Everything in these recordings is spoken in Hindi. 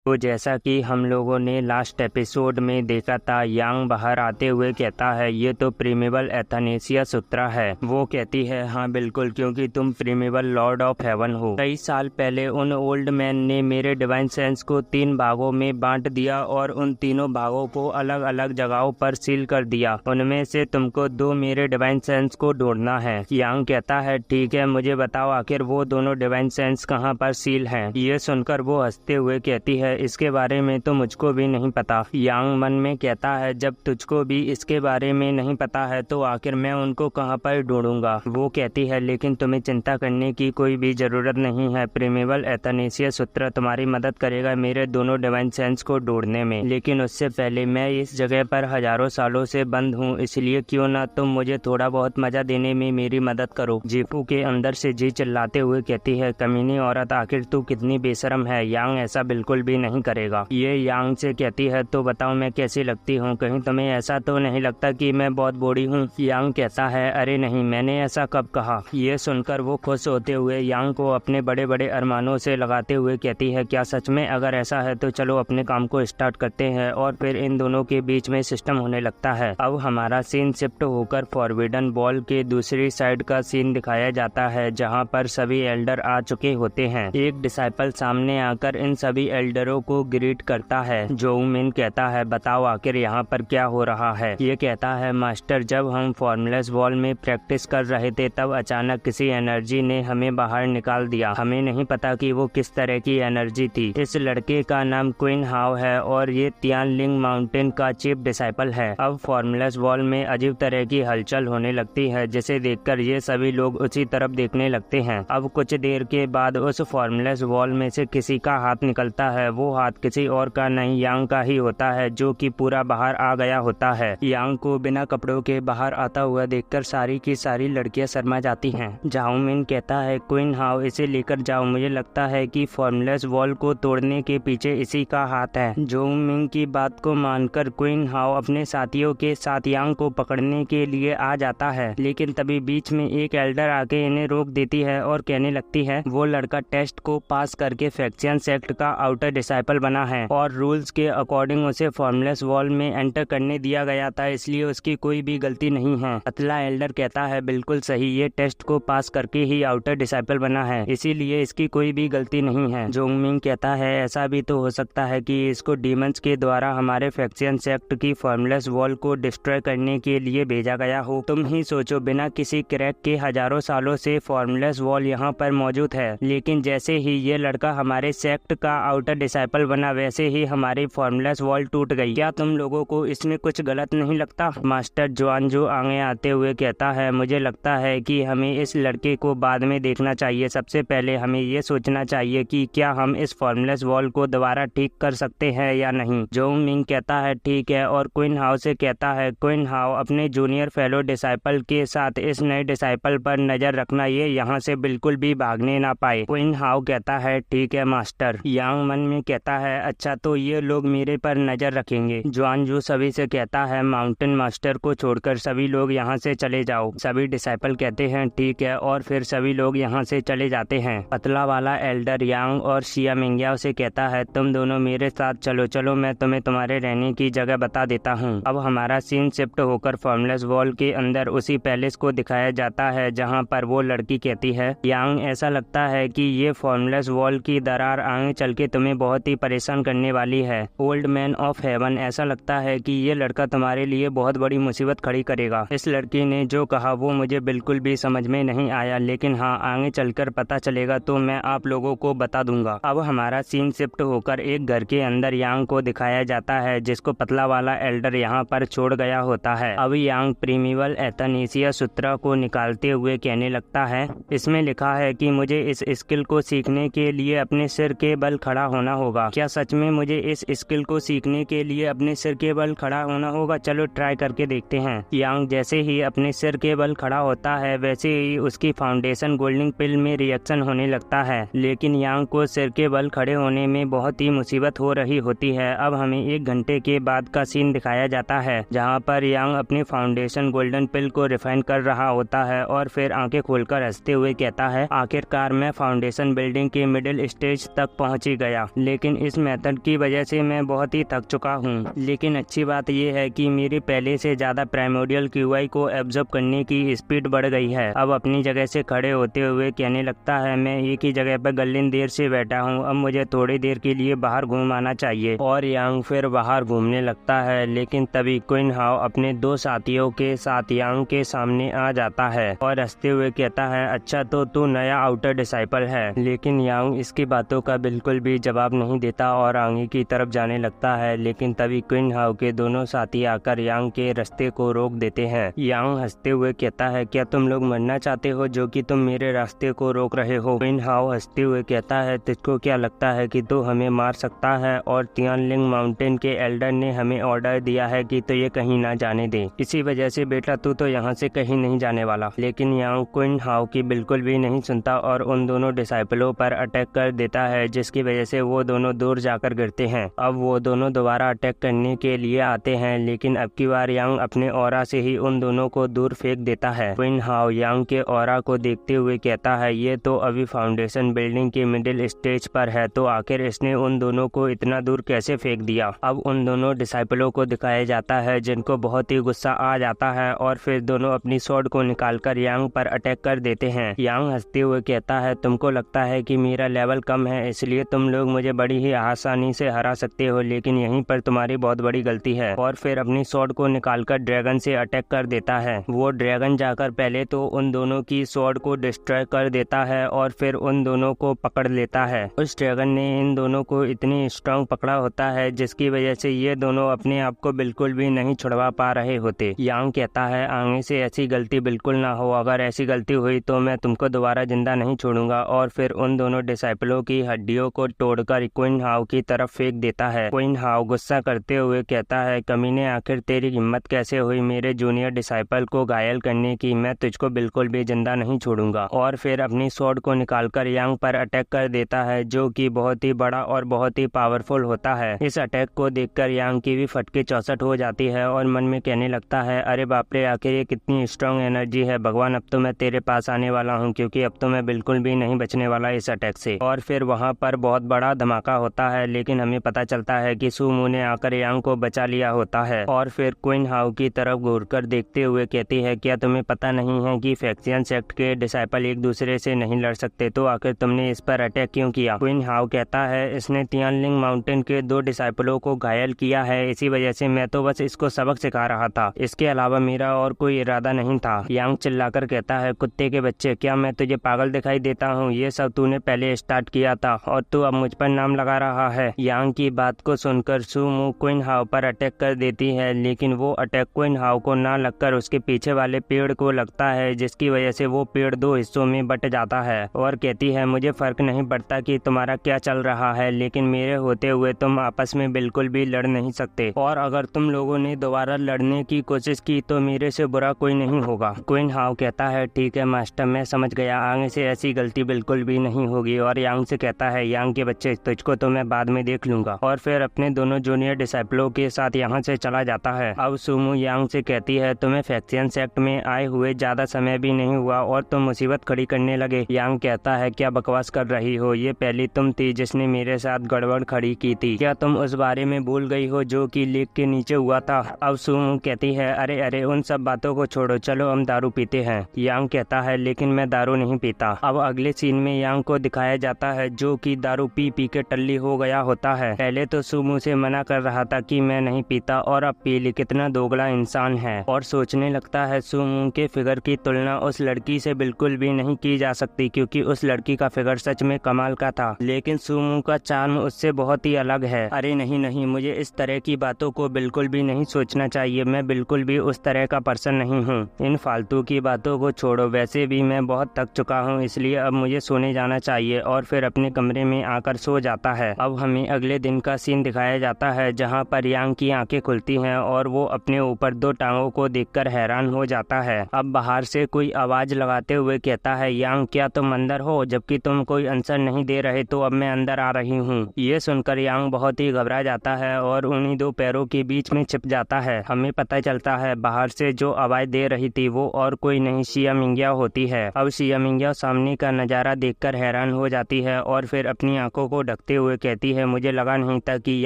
तो जैसा कि हम लोगों ने लास्ट एपिसोड में देखा था, यांग बाहर आते हुए कहता है ये तो प्रिमेबल एथानेसिया सुत्रा है। वो कहती है हाँ बिल्कुल, क्योंकि तुम प्रिमेबल लॉर्ड ऑफ हेवन हो। कई साल पहले उन ओल्ड मैन ने मेरे डिवाइन सेंस को 3 भागों में बांट दिया और उन तीनों भागों को अलग अलग जगहों पर सील कर दिया। उनमें से तुमको 2 मेरे डिवाइन सेंस को ढूंढना है। यांग कहता है ठीक है, मुझे बताओ आखिर वो दोनों डिवाइन सेंस कहाँ पर सील हैं। ये सुनकर वो हंसते हुए कहती है इसके बारे में तो मुझको भी नहीं पता। यांग मन में कहता है जब तुझको भी इसके बारे में नहीं पता है तो आखिर मैं उनको कहाँ पर ढूंढूंगा। वो कहती है लेकिन तुम्हें चिंता करने की कोई भी जरूरत नहीं है, प्रिमेबल एथानेसिया सूत्र तुम्हारी मदद करेगा मेरे दोनों डिवाइन सेंस को ढूंढने में। लेकिन उससे पहले मैं इस जगह पर हजारों सालों से बंद हूँ, इसलिए क्यों ना तुम मुझे थोड़ा बहुत मजा देने में मेरी मदद करो। जीफू के अंदर से जी चिल्लाते हुए कहती है कमीनी औरत, आखिर तू कितनी बेशरम है। यांग ऐसा बिल्कुल भी नहीं करेगा। ये यांग से कहती है तो बताओ मैं कैसी लगती हूँ, कहीं तुम्हें ऐसा तो नहीं लगता कि मैं बहुत बूढ़ी हूँ। यांग कहता है अरे नहीं, मैंने ऐसा कब कहा। ये सुनकर वो खुश होते हुए यांग को अपने बड़े बड़े अरमानों से लगाते हुए कहती है क्या सच में? अगर ऐसा है तो चलो अपने काम को स्टार्ट करते हैं। और फिर इन दोनों के बीच में सिस्टम होने लगता है। अब हमारा सीन शिफ्ट होकर फॉरबिडन बॉल के दूसरी साइड का सीन दिखाया जाता है, जहाँ पर सभी एल्डर आ चुके होते हैं। एक डिसाइपल सामने आकर इन सभी एल्डरों को ग्रीट करता है। जो मिन कहता है बताओ आखिर यहाँ पर क्या हो रहा है। ये कहता है मास्टर, जब हम फॉर्मलेस वॉल में प्रैक्टिस कर रहे थे तब अचानक किसी एनर्जी ने हमें बाहर निकाल दिया। हमें नहीं पता कि वो किस तरह की एनर्जी थी। इस लड़के का नाम क्वीन हाउ है और ये तियानलिंग माउंटेन का चीफ डिसाइपल है। अब फॉर्मलेस वॉल में अजीब तरह की हलचल होने लगती है, जिसे देखकर ये सभी लोग उसी तरफ देखने लगते हैं। अब कुछ देर के बाद उस फॉर्मलेस वॉल में से किसी का हाथ निकलता है। वो हाथ किसी और का नहीं यांग का ही होता है, जो कि पूरा बाहर आ गया होता है। यांग को बिना कपड़ों के बाहर आता हुआ देखकर सारी की सारी लड़कियां शर्मा जाती हैं। झाओमिन कहता है क्वीन हाउ, इसे लेकर जाओ, मुझे लगता है कि फॉर्मलेस वॉल को तोड़ने के पीछे इसी का हाथ है। जोमिंग की बात को मानकर क्वीन हाउ अपने साथियों के साथ यांग को पकड़ने के लिए आ जाता है, लेकिन तभी बीच में एक एल्डर आके इन्हें रोक देती है और कहने लगती है वो लड़का टेस्ट को पास करके फैक्शन सेक्ट का आउटर डिसाइपल बना है और रूल्स के अकॉर्डिंग उसे फॉर्मलेस वॉल में एंटर करने दिया गया था, इसलिए उसकी कोई भी गलती नहीं है। पतला एल्डर कहता है बिल्कुल सही, ये टेस्ट को पास करके ही आउटर डिसाइपल बना है, इसीलिए इसकी कोई भी गलती नहीं है। जोंगमिंग कहता है ऐसा भी तो हो सकता है कि इसको डीमंस के द्वारा हमारे फैक्शन सेक्ट की फॉर्मलेस वॉल को डिस्ट्रॉय करने के लिए भेजा गया हो। तुम ही सोचो, बिना किसी क्रैक के हजारों सालों से फॉर्मलेस वॉल यहाँ पर मौजूद है, लेकिन जैसे ही ये लड़का हमारे सेक्ट का आउटर डिसाइपल बना वैसे ही हमारी फॉर्मलेस वॉल टूट गई। क्या तुम लोगों को इसमें कुछ गलत नहीं लगता? मास्टर जुआनजू आगे आते हुए कहता है मुझे लगता है कि हमें इस लड़के को बाद में देखना चाहिए। सबसे पहले हमें ये सोचना चाहिए कि क्या हम इस फॉर्मलेस वॉल को दोबारा ठीक कर सकते हैं या नहीं। जोंग मिंग कहता है ठीक है और क्वीन हाउ से कहता है क्वीन हाउ, अपने जूनियर फेलो डिसाइपल के साथ इस नए डिसाइपल पर नजर रखना, ये यहाँ से बिल्कुल भी भागने ना पाए। क्वीन हाउ कहता है ठीक है मास्टर। यांग मन में कहता है अच्छा तो ये लोग मेरे पर नजर रखेंगे। जुआनजू सभी से कहता है माउंटेन मास्टर को छोड़कर सभी लोग यहाँ से चले जाओ। सभी डिसाइपल कहते हैं ठीक है और फिर सभी लोग यहाँ से चले जाते हैं। पतला वाला एल्डर यांग और शिया मिंग्याओ से कहता है तुम दोनों मेरे साथ चलो, चलो मैं तुम्हें तुम्हारे रहने की जगह बता देता हूँ। अब हमारा सीन शिफ्ट होकर फॉर्मलेस वॉल के अंदर उसी पैलेस को दिखाया जाता है, जहाँ पर वो लड़की कहती है यांग, ऐसा लगता है कि ये फॉर्मलेस वॉल की दरार आगे चल के तुम्हें बहुत ही परेशान करने वाली है। ओल्ड मैन ऑफ हेवन, ऐसा लगता है कि ये लड़का तुम्हारे लिए बहुत बड़ी मुसीबत खड़ी करेगा। इस लड़की ने जो कहा वो मुझे बिल्कुल भी समझ में नहीं आया, लेकिन हाँ आगे चलकर पता चलेगा तो मैं आप लोगों को बता दूंगा। अब हमारा सीन शिफ्ट होकर एक घर के अंदर यांग को दिखाया जाता है, जिसको पतला वाला एल्डर यहाँ पर छोड़ गया होता है। अब यांग प्रिमेबल एथानेसिया सूत्र को निकालते हुए कहने लगता है इसमें लिखा है कि मुझे इस स्किल को सीखने के लिए अपने सिर के बल खड़ा होना होगा। क्या सच में मुझे इस स्किल को सीखने के लिए अपने सिर के बल खड़ा होना होगा? चलो ट्राई करके देखते हैं। यांग जैसे ही अपने सिर के बल खड़ा होता है वैसे ही उसकी फाउंडेशन गोल्डन पिल में रिएक्शन होने लगता है, लेकिन यांग को सिर के बल खड़े होने में बहुत ही मुसीबत हो रही होती है। अब हमें 1 घंटे के बाद का सीन दिखाया जाता है, जहाँ पर यांग अपनी फाउंडेशन गोल्डन पिल को रिफाइन कर रहा होता है और फिर आंखें खोलकर हंसते हुए कहता है आखिरकार मैं फाउंडेशन बिल्डिंग के मिडिल स्टेज तक पहुँच ही गया। लेकिन इस मेथड की वजह से मैं बहुत ही थक चुका हूँ। लेकिन अच्छी बात यह है कि मेरी पहले से ज़्यादा प्राइमोर्डियल QI को एब्जॉर्ब करने की स्पीड बढ़ गई है। अब अपनी जगह से खड़े होते हुए कहने लगता है, मैं एक ही जगह पर गलिन देर से बैठा हूँ, अब मुझे थोड़ी देर के लिए बाहर घूम आना चाहिए। और यांग फिर बाहर घूमने लगता है, लेकिन तभी क्विन हाओ अपने 2 साथियों के साथ यांग के सामने आ जाता है और हंसते हुए कहता है, अच्छा तो तू नया आउटर डिसाइपल है। लेकिन यांग इसकी बातों का बिल्कुल भी जवाब नहीं देता और आगे की तरफ जाने लगता है। लेकिन तभी क्विन हाओ के दोनों साथी आकर यांग के रास्ते को रोक देते हैं। यांग हंसते हुए कहता है, क्या तुम लोग मरना चाहते हो जो कि तुम मेरे रास्ते को रोक रहे हो? क्विन हाओ हंसते हुए कहता है, तुझको क्या लगता है कि तू हमें मार सकता है? और तियानलिंग माउंटेन के एल्डर ने हमें ऑर्डर दिया है कि तो ये कहीं ना जाने दे, इसी वजह से बेटा तू तो यहाँ से कहीं नहीं जाने वाला। लेकिन यांग क्विन हाओ की बिल्कुल भी नहीं सुनता और उन दोनों डिसाइपलों पर अटैक कर देता है, जिसकी वजह से वो दोनों दूर जाकर गिरते हैं। अब वो दोनों दोबारा अटैक करने के लिए आते हैं, लेकिन अब की बार यांग अपने ऑरा से ही उन दोनों को दूर फेंक देता है। क्विन हाओ यांग के ऑरा को देखते हुए कहता है, ये तो अभी फाउंडेशन बिल्डिंग के मिडिल स्टेज पर है, तो आखिर इसने उन दोनों को इतना दूर कैसे फेंक दिया? अब उन दोनों डिसाइपलों को दिखाया जाता है, जिनको बहुत ही गुस्सा आ जाता है और फिर दोनों अपनी स्वॉर्ड को निकालकर यांग पर अटैक कर देते हैं। यांग हंसते हुए कहता है, तुमको लगता है कि मेरा लेवल कम है इसलिए तुम लोग मुझे बड़ी ही आसानी से हरा सकते हो, लेकिन यहीं पर तुम्हारी बहुत बड़ी गलती है। और फिर अपनी स्वॉर्ड को निकालकर ड्रैगन से अटैक कर देता है। वो ड्रैगन जाकर पहले तो उन दोनों की स्वॉर्ड को डिस्ट्रॉय कर देता है और फिर उन दोनों को पकड़ लेता है। उस ड्रैगन ने इन दोनों को इतनी स्ट्रॉन्ग पकड़ा होता है जिसकी वजह से ये दोनों अपने आप को बिल्कुल भी नहीं छुड़वा पा रहे होते। यांग कहता है, आगे से ऐसी गलती बिल्कुल ना हो, अगर ऐसी गलती हुई तो मैं तुमको दोबारा जिंदा नहीं छोड़ूंगा। और फिर उन दोनों डिसाइपलों की हड्डियों को तोड़कर क्विन हाओ की तरफ फेंक देता है। क्विन हाओ गुस्सा करते हुए कहता है, कमीने आखिर तेरी हिम्मत कैसे हुई मेरे जूनियर डिसाइपल को घायल करने की? मैं तुझको बिल्कुल भी जिंदा नहीं छोड़ूंगा। और फिर अपनी स्वॉर्ड को निकालकर यांग पर अटैक कर देता है, जो कि बहुत ही बड़ा और बहुत ही पावरफुल होता है। इस अटैक को देखकर यांग की भी फटके 64 हो जाती है और मन में कहने लगता है, अरे बाप रे, आखिर ये कितनी स्ट्रॉन्ग एनर्जी है भगवान, अब तो मैं तेरे पास आने वाला हूँ, क्योंकि अब तो मैं बिल्कुल भी नहीं बचने वाला इस अटैक से। और फिर वहाँ पर बहुत बड़ा धमाका होता है, लेकिन हमें पता चलता है कि सुमो ने आकर यांग को बचा लिया होता है। और फिर क्विन हाओ की तरफ घूरकर देखते हुए कहती है, क्या तुम्हें पता नहीं है कि फैक्शन सेक्ट के डिसाइपल एक दूसरे से नहीं लड़ सकते, तो आखिर तुमने इस पर अटैक क्यों किया? क्विन हाओ कहता है, इसने तियानलिंग माउंटेन के 2 डिसाइपलों को घायल किया है, इसी वजह से मैं तो बस इसको सबक सिखा रहा था, इसके अलावा मेरा और कोई इरादा नहीं था। यांग चिल्लाकर कहता है, कुत्ते के बच्चे, क्या मैं तुझे पागल दिखाई देता हूँ? ये सब तूने पहले स्टार्ट किया था और तू अब मुझ पर नाम लगा रहा है। यांग की बात को सुनकर सुमो क्विन हाओ पर अटैक कर देती है, लेकिन वो अटैक क्विन हाओ को ना लगकर उसके पीछे वाले पेड़ को लगता है, जिसकी वजह से वो पेड़ 2 हिस्सों में बट जाता है और कहती है, मुझे फर्क नहीं पड़ता कि तुम्हारा क्या चल रहा है, लेकिन मेरे होते हुए तुम आपस में बिल्कुल भी लड़ नहीं सकते, और अगर तुम लोगों ने दोबारा लड़ने की कोशिश की तो मेरे से बुरा कोई नहीं होगा। क्विन हाओ कहता है, ठीक है मास्टर, मैं समझ गया, आगे से ऐसी गलती बिल्कुल भी नहीं होगी। और यांग से कहता है, यांग के बच्चे, तुझको तो मैं बाद में देख लूंगा। और फिर अपने दोनों जूनियर डिसाइपलों के साथ यहाँ से चला जाता है। अब सुमो यांग से कहती है, तुम्हें फैक्शन सेक्ट में आए हुए ज्यादा समय भी नहीं हुआ और तुम मुसीबत खड़ी करने लगे। यांग कहता है, क्या बकवास कर रही हो, ये पहली तुम थी जिसने मेरे साथ गड़बड़ खड़ी की थी, क्या तुम उस बारे में भूल गई हो जो कि लेक के नीचे हुआ था? अब सुमो कहती है, अरे अरे उन सब बातों को छोड़ो, चलो हम दारू पीते हैं। यांग कहता है, लेकिन मैं दारू नहीं पीता। अब अगले सीन में यांग को दिखाया जाता है, जो कि दारू पी पी के टल्ली हो गया होता है। पहले तो सुमो से मना कर रहा था कि मैं नहीं पीता, और अब पी ली, कितना दोगला इंसान है। और सोचने लगता है, सुमो के फिगर की तुलना उस लड़की से बिल्कुल भी नहीं की जा सकती, क्योंकि उस लड़की का फिगर सच में कमाल का था, लेकिन सुमो का चार्म उससे बहुत ही अलग है। अरे नहीं नहीं, मुझे इस तरह की बातों को बिल्कुल भी नहीं सोचना चाहिए, मैं बिल्कुल भी उस तरह का पर्सन नहीं हूँ। इन फालतू की बातों को छोड़ो, वैसे भी मैं बहुत थक चुका हूँ, इसलिए अब मुझे सोने जाना चाहिए। और फिर अपने कमरे में आकर सो जाता है। अब हमें अगले दिन का सीन दिखाया जाता है, जहाँ पर यांग की आंखें खुलती हैं और वो अपने ऊपर 2 टांगों को देखकर हैरान हो जाता है। अब बाहर से कोई आवाज लगाते हुए कहता है, यांग क्या तुम अंदर हो? जबकि तुम कोई आंसर नहीं दे रहे, तो अब मैं अंदर आ रही हूँ। ये सुनकर यांग बहुत ही घबरा जाता है और उन्हीं 2 पैरों के बीच में छिप जाता है। हमें पता चलता है बाहर से जो आवाज दे रही थी वो और कोई नहीं, शिया मिंगिया होती है। अब शिया मिंगिया सामने का नजारा देखकर हैरान हो जाती है और फिर अपनी आंखों को ढक रखते हुए कहती है, मुझे लगा नहीं था कि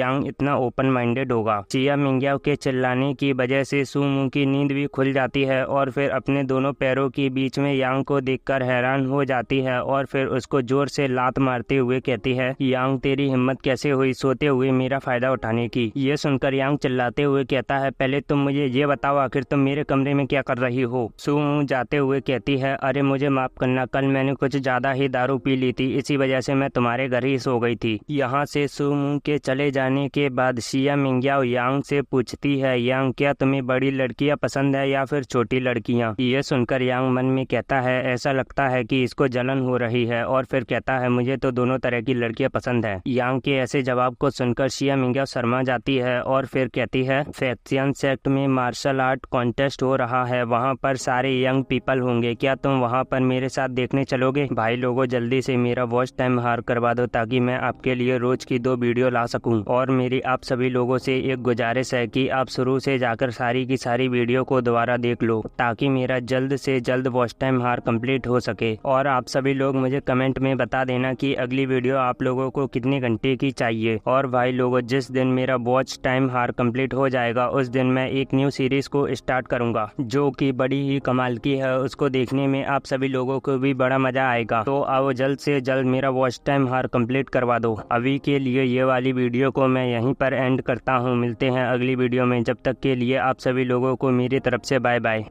यांग इतना ओपन माइंडेड होगा। शिया मिंग्याओ के चिल्लाने की वजह से सुमू की नींद भी खुल जाती है और फिर अपने दोनों पैरों के बीच में यांग को देखकर हैरान हो जाती है और फिर उसको जोर से लात मारते हुए कहती है, यांग तेरी हिम्मत कैसे हुई सोते हुए मेरा फायदा उठाने की। ये सुनकर यांग चिल्लाते हुए कहता है, पहले तुम मुझे ये बताओ आखिर तुम मेरे कमरे में क्या कर रही हो। सुमू जाते हुए कहती है, अरे मुझे माफ करना, कल मैंने कुछ ज्यादा ही दारू पी ली थी, इसी वजह से मैं तुम्हारे घर ही सो गई थी। यहाँ से सुमू के चले जाने के बाद शिया मिंग्याओ यांग से पूछती है, यांग क्या तुम्हें बड़ी लड़कियां पसंद है या फिर छोटी लड़कियां। ये सुनकर यांग मन में कहता है, ऐसा लगता है कि इसको जलन हो रही है और फिर कहता है, मुझे तो दोनों तरह की लड़कियां पसंद है। यांग के ऐसे जवाब को सुनकर शिया मिंग्याओ शर्मा जाती है और फिर कहती है, फैक्सियन सेक्ट में मार्शल आर्ट कॉन्टेस्ट हो रहा है, वहाँ पर सारे यंग पीपल होंगे, क्या तुम वहाँ पर मेरे साथ देखने चलोगे। भाई लोगों जल्दी से मेरा वॉच टाइम हार करवा दो ताकि मैं आपके लिए रोज की 2 वीडियो ला सकूं। और मेरी आप सभी लोगों से एक गुजारिश है कि आप शुरू से जाकर सारी की सारी वीडियो को दोबारा देख लो ताकि मेरा जल्द से जल्द वॉच टाइम हार कंप्लीट हो सके। और आप सभी लोग मुझे कमेंट में बता देना कि अगली वीडियो आप लोगों को कितने घंटे की चाहिए। और भाई लोगों जिस दिन मेरा वॉच टाइम हार कंप्लीट हो जाएगा उस दिन मैं एक न्यू सीरीज को स्टार्ट करूंगा जो कि बड़ी ही कमाल की है। उसको देखने में आप सभी लोगों को भी बड़ा मजा आएगा। तो आओ जल्द से जल्द मेरा वॉच टाइम हार कंप्लीट करवा दो। अभी के लिए ये वाली वीडियो को मैं यहीं पर एंड करता हूँ। मिलते हैं अगली वीडियो में, जब तक के लिए आप सभी लोगों को मेरी तरफ से बाय बाय।